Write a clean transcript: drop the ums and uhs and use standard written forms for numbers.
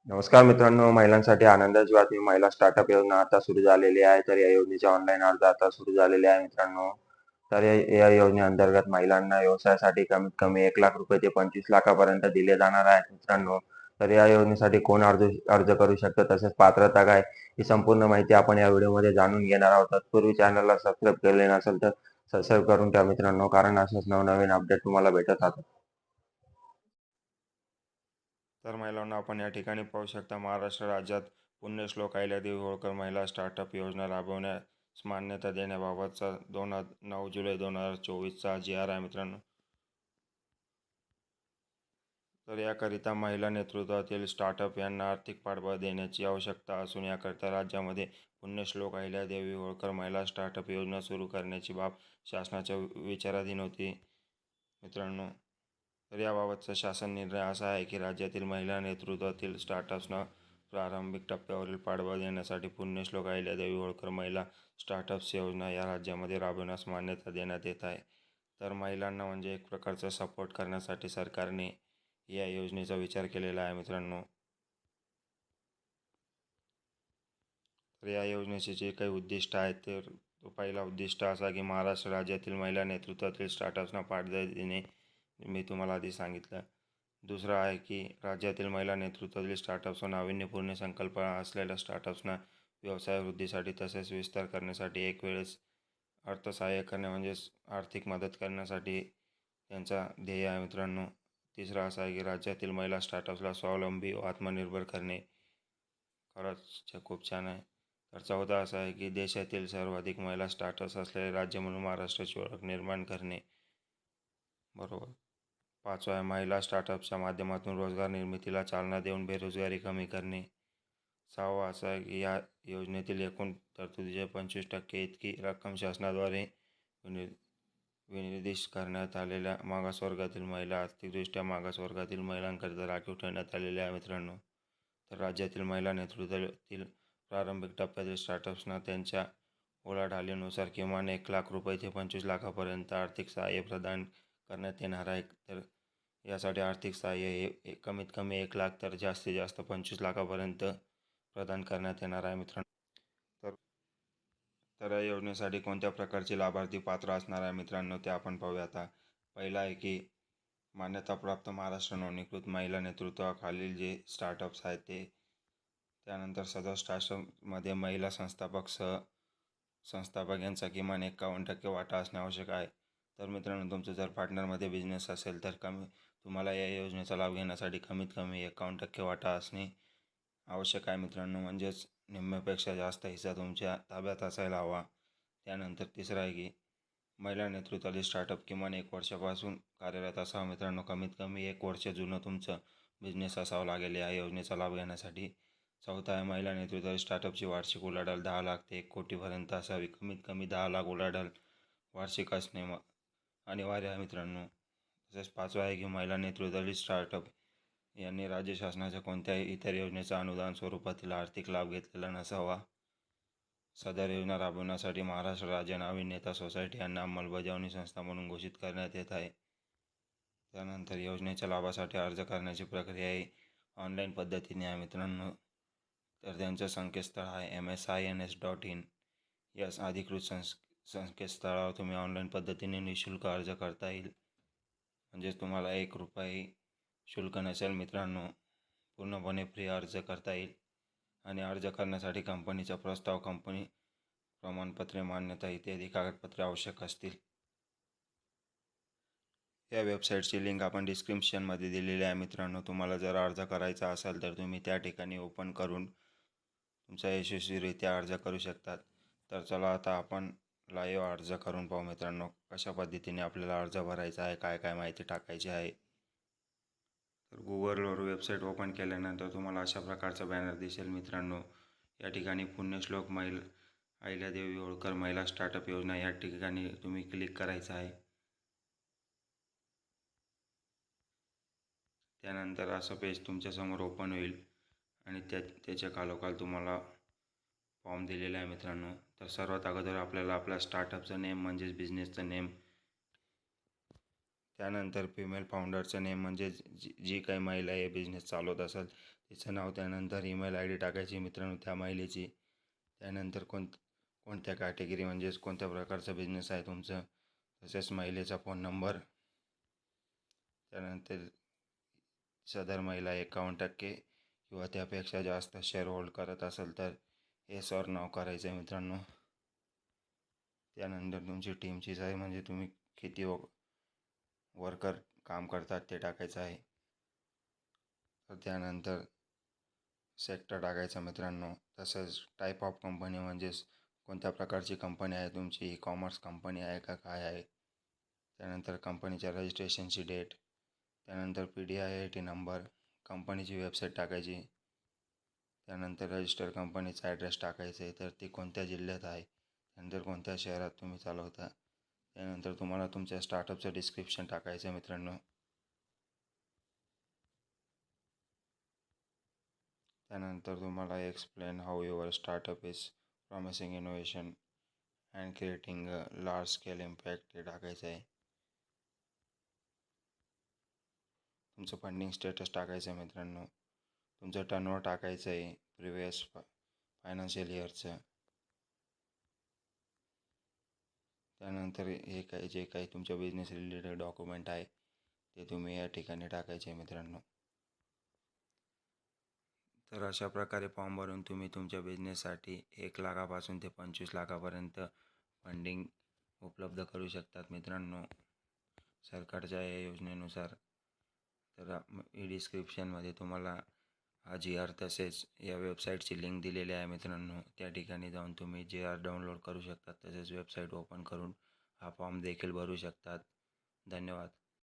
नमस्कार मित्रांनो, महिलांसाठी आनंदाची बातमी. महिला स्टार्टअप योजना आता सुरू झालेली आहे. तर या योजनेचे ऑनलाईन अर्ज आता सुरू झालेले आहे मित्रांनो. तर या योजनेअंतर्गत महिलांना व्यवसायासाठी कमीत कमी 1,00,000 रुपये ते 25,00,000पर्यंत दिले जाणार आहेत मित्रांनो. तर या योजनेसाठी कोण अर्ज अर्ज करू शकतं, तसेच पात्रता काय, ही संपूर्ण माहिती आपण या व्हिडिओमध्ये जाणून घेणार आहोत. तत्पूर्वी चॅनलला सबस्क्राईब केले नसेल तर सबस्क्राईब करून ठेवा मित्रांनो, कारण असेच नवनवीन अपडेट तुम्हाला भेटत राहतात. तर महिलांना आपण या ठिकाणी पाहू शकता, महाराष्ट्र राज्यात पुण्यश्लोक अहिल्यादेवी होळकर महिला स्टार्टअप योजना राबवण्यास मान्यता देण्याबाबतचा 9 जुलै 2024चा GR आहे मित्रांनो. तर याकरिता महिला नेतृत्वातील स्टार्टअप यांना आर्थिक पाठबळ देण्याची आवश्यकता असून याकरिता राज्यामध्ये पुण्यश्लोक अहिल्यादेवी होळकर महिला स्टार्टअप योजना सुरू करण्याची बाब शासनाच्या विचाराधीन होती मित्रांनो. तर याबाबतचा शासन निर्णय असा आहे की राज्यातील महिला नेतृत्वातील स्टार्टअप्सना प्रारंभिक टप्प्यावरील पाठबळ देण्यासाठी पुण्यश्लोक अहिल्यादेवी होळकर महिला स्टार्टअप्स योजना या राज्यामध्ये राबवण्यास मान्यता देण्यात येत आहे. तर महिलांना म्हणजे एक प्रकारचा सपोर्ट करण्यासाठी सरकारने या योजनेचा विचार केलेला आहे मित्रांनो. तर या योजनेचे जे काही उद्दिष्ट आहेत, तर पहिला उद्दिष्ट असा की महाराष्ट्र राज्यातील महिला नेतृत्वातील स्टार्टअप्सना पाठबळ देणे, मी तुम्हाला आधी सांगितलं. दुसरं आहे की राज्यातील महिला नेतृत्वातील स्टार्टअप्स व नाविन्यपूर्ण संकल्पना असलेल्या स्टार्टअप्सना व्यवसाय वृद्धीसाठी तसेच विस्तार करण्यासाठी एक वेळेस अर्थसहाय्य करणे म्हणजेच आर्थिक मदत करण्यासाठी त्यांचा ध्येय आहे मित्रांनो. तिसरा असा आहे की राज्यातील महिला स्टार्टअप्सला स्वावलंबी व आत्मनिर्भर करणे. खरंच खूप छान आहे. तर चौथा असा आहे की देशातील सर्वाधिक महिला स्टार्टअप्स असलेले राज्य म्हणून महाराष्ट्राची ओळख निर्माण करणे. बरोबर. पाचवा आहे महिला स्टार्टअप्सच्या माध्यमातून रोजगार निर्मितीला चालना देऊन बेरोजगारी कमी करणे. सहावा असा आहे की या योजनेतील एकूण तरतुदीच्या 25% इतकी रक्कम शासनाद्वारे विनिर्दिष्ट करण्यात आलेल्या मागासवर्गातील महिला, आर्थिकदृष्ट्या मागासवर्गातील महिलांकरिता राखीव ठेवण्यात आलेल्या आहे मित्रांनो. तर राज्यातील महिला नेतृत्वातील प्रारंभिक टप्प्यातील स्टार्टअप्सना त्यांच्या उलाढालीनुसार किमान 1,00,000 रुपये ते 25,00,000पर्यंत आर्थिक सहाय्य प्रदान करण्यात येणार आहे. तर यासाठी आर्थिक सहाय्य हे कमीत कमी 1,00,000 तर जास्तीत जास्त 25,00,000पर्यंत प्रदान करण्यात येणार आहे मित्रांनो. तर या योजनेसाठी कोणत्या प्रकारचे लाभार्थी पात्र असणार आहे मित्रांनो, ते आपण पाहूया आता. पहिला आहे की मान्यताप्राप्त महाराष्ट्र नोंदणीकृत महिला नेतृत्वाखालील जे स्टार्टअप्स आहेत ते. त्यानंतर सदर स्टार्टअपमध्ये महिला संस्थापक यांचा किमान 51% वाटा असणे आवश्यक आहे. तर मित्रांनो, तुमचं जर पार्टनरमध्ये बिझनेस असेल तर तुम्हाला या योजनेचा लाभ घेण्यासाठी कमीत कमी 51% वाटा असणे आवश्यक आहे मित्रांनो. म्हणजेच निम्म्यापेक्षा जास्त हिस्सा तुमच्या ताब्यात असायला हवा. त्यानंतर तिसरं आहे की महिला नेतृत्वातील स्टार्टअप किमान 1 वर्षापासून कार्यरत असावं मित्रांनो. कमीत कमी 1 वर्ष जुनं तुमचं बिझनेस असावं लागेल या योजनेचा लाभ घेण्यासाठी. चौथा आहे महिला नेतृत्वातील स्टार्टअपची वार्षिक उलाढाल 10 लाख ते 1 कोटीपर्यंत असावी. कमीत कमी 10 लाख उलाढाल वार्षिक असणे अनिवार्य आहे मित्रांनो. तसेच पाचवा आहे की महिला नेतृत्वातील स्टार्टअप यांनी राज्य शासनाच्या कोणत्याही इतर योजनेचा अनुदान स्वरूपातील आर्थिक लाभ घेतलेला नसावा. सदर योजना राबवण्यासाठी महाराष्ट्र राज्य नाविन्यता सोसायटी यांना अंमलबजावणी संस्था म्हणून घोषित करण्यात येत आहे. त्यानंतर योजनेच्या लाभासाठी अर्ज करण्याची प्रक्रिया ही ऑनलाईन पद्धतीने आहे मित्रांनो. तर त्यांचं संकेतस्थळ आहे MSINS.in. या अधिकृत संकेतस्थळावर तुम्ही ऑनलाईन पद्धतीने निःशुल्क अर्ज करता येईल. म्हणजेच तुम्हाला 1 रुपये शुल्क नसेल मित्रांनो. पूर्णपणे फ्री अर्ज करता येईल. आणि अर्ज करण्यासाठी कंपनीचा प्रस्ताव, कंपनी प्रमाणपत्रे, मान्यता इत्यादी कागदपत्रे आवश्यक असतील. या वेबसाईटची लिंक आपण डिस्क्रिप्शनमध्ये दिलेली आहे मित्रांनो. तुम्हाला जर अर्ज करायचा असेल तर तुम्ही त्या ठिकाणी ओपन करून तुमचा यशस्वीरित्या अर्ज करू शकतात. तर चला आता आपण लाईव्ह अर्ज करून पाहू मित्रांनो, कशा पद्धतीने आपल्याला अर्ज भरायचा आहे, काय काय माहिती टाकायची आहे. तर गुगलवर वेबसाईट ओपन केल्यानंतर तुम्हाला अशा प्रकारचा बॅनर दिसेल मित्रांनो. या ठिकाणी पुण्यश्लोक अहिल्यादेवी होळकर महिला स्टार्टअप योजना या ठिकाणी तुम्ही क्लिक करायचं आहे. त्यानंतर असं पेज तुमच्यासमोर ओपन होईल आणि त्याच्या खालोखाल तुम्हाला फॉर्म दिलेला आहे मित्रांनो. तर सर्वात अगोदर आपल्याला आपल्या स्टार्टअपचं नेम म्हणजेच बिझनेसचं नेम, त्यानंतर फिमेल फाउंडरचं नेम म्हणजे जी काही महिला हे बिझनेस चालवत असेल तिचं नाव, त्यानंतर ईमेल आय डी टाकायची मित्रांनो त्या महिलेची. त्यानंतर कोणत्या कॅटेगरी म्हणजेच कोणत्या प्रकारचा बिझनेस आहे तुमचं, तसेच महिलेचा फोन नंबर. त्यानंतर सदर महिला 51% किंवा त्यापेक्षा जास्त शेअर होल्ड करत असेल तर येस और नो करायचं आहे मित्रांनो. त्यानंतर तुमची टीमची साईज म्हणजे तुम्ही किती वर्कर काम करतात ते टाकायचं आहे. तर त्यानंतर सेक्टर टाकायचा मित्रांनो. तसंच टाईप ऑफ कंपनी म्हणजेच कोणत्या प्रकारची कंपनी आहे तुमची, ई कॉमर्स कंपनी आहे का काय आहे. त्यानंतर कंपनीच्या रजिस्ट्रेशनची डेट, त्यानंतर PDIIT नंबर, कंपनीची वेबसाईट टाकायची. त्यानंतर रजिस्टर कंपनीचा ॲड्रेस टाकायचा आहे, तर ती कोणत्या जिल्ह्यात आहे, त्यानंतर कोणत्या शहरात तुम्ही चालवता. त्यानंतर तुम्हाला तुमच्या स्टार्टअपचं डिस्क्रिप्शन टाकायचं आहे मित्रांनो. त्यानंतर तुम्हाला explain how your startup is promising innovation and creating a large scale impact ते टाकायचं आहे. तुमचं फंडिंग स्टेटस टाकायचं आहे मित्रांनो. तुमचं टर्नओव्हर टाकायचं आहे प्रिव्हियस फायनान्शियल इयरचं. त्यानंतर जे काही तुमच्या बिझनेस रिलेटेड डॉक्युमेंट आहे ते तुम्ही या ठिकाणी टाकायचे मित्रांनो. तर अशा प्रकारे फॉर्म भरून तुम्ही तुमच्या बिझनेससाठी 1 लाखापासून ते 25 लाखापर्यंत फंडिंग उपलब्ध करू शकतात मित्रांनो सरकारच्या या योजनेनुसार. तर डिस्क्रिप्शनमध्ये तुम्हाला हा GR तसेच या वेबसाईटची लिंक दिलेली आहे मित्रांनो. त्या ठिकाणी जाऊन तुम्ही GR डाउनलोड करू शकतात, तसेच वेबसाईट ओपन करून हा फॉर्म देखील भरू शकतात. धन्यवाद.